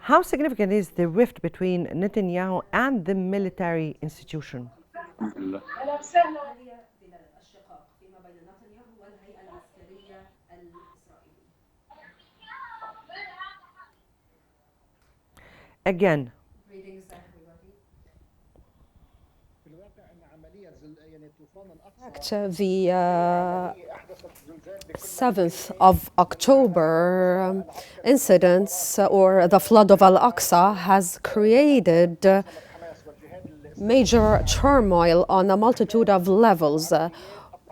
How significant is the rift between Netanyahu and the military institution? Again, the 7th of October incidents or the flood of Al-Aqsa has created major turmoil on a multitude of levels.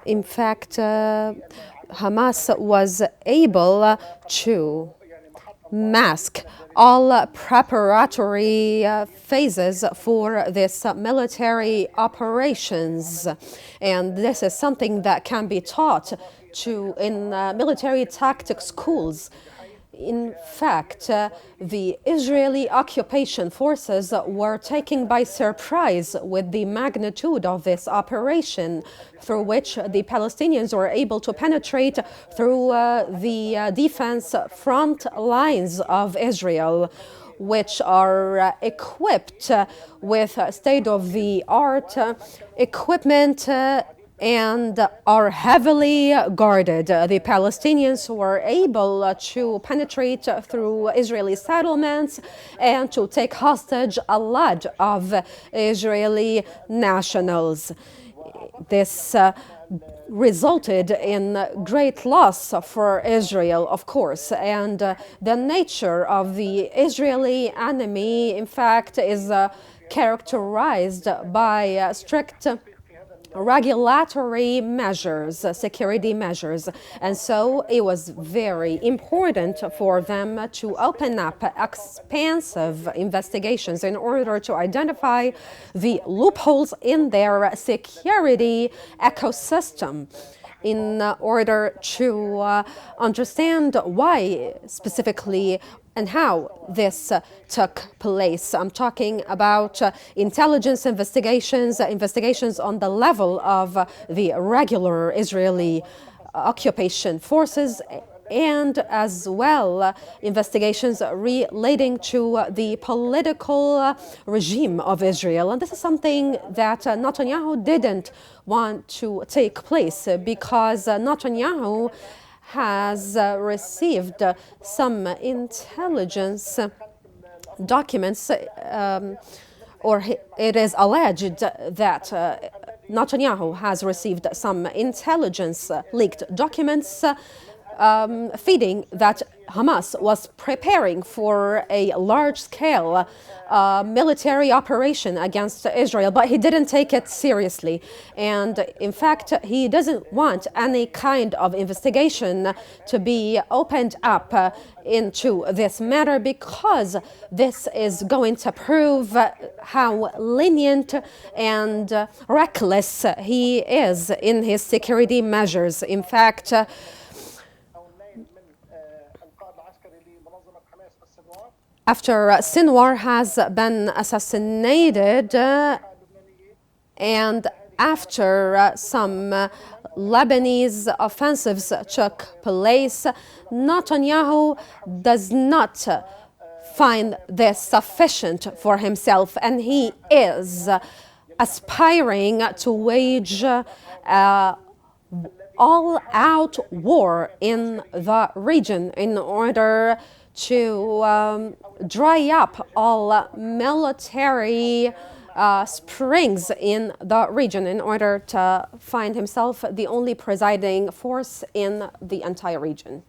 In fact, Hamas was able to mask all preparatory phases for this military operations, and this is something that can be taught in military tactics schools. In fact, the Israeli occupation forces were taken by surprise with the magnitude of this operation, through which the Palestinians were able to penetrate through the defense front lines of Israel, which are equipped with state-of-the-art equipment and are heavily guarded. The Palestinians were able to penetrate through Israeli settlements and to take hostage a lot of Israeli nationals. This resulted in great loss for Israel, of course, and the nature of the Israeli enemy, in fact, is characterized by strict regulatory measures, security measures. And so it was very important for them to open up expansive investigations in order to identify the loopholes in their security ecosystem, in order to understand why specifically and how this took place. I'm talking about intelligence investigations, investigations on the level of the regular Israeli occupation forces, and as well investigations relating to the political regime of Israel. And this is something that Netanyahu didn't want to take place, because Netanyahu has received some intelligence documents, or it is alleged that Netanyahu has received some intelligence leaked documents feeding that Hamas was preparing for a large-scale military operation against Israel, but he didn't take it seriously. And in fact, he doesn't want any kind of investigation to be opened up into this matter, because this is going to prove how lenient and reckless he is in his security measures. In fact, after Sinwar has been assassinated, and after some Lebanese offensives took place, Netanyahu does not find this sufficient for himself, and he is aspiring to wage all-out war in the region in order to dry up all military springs in the region, in order to find himself the only presiding force in the entire region.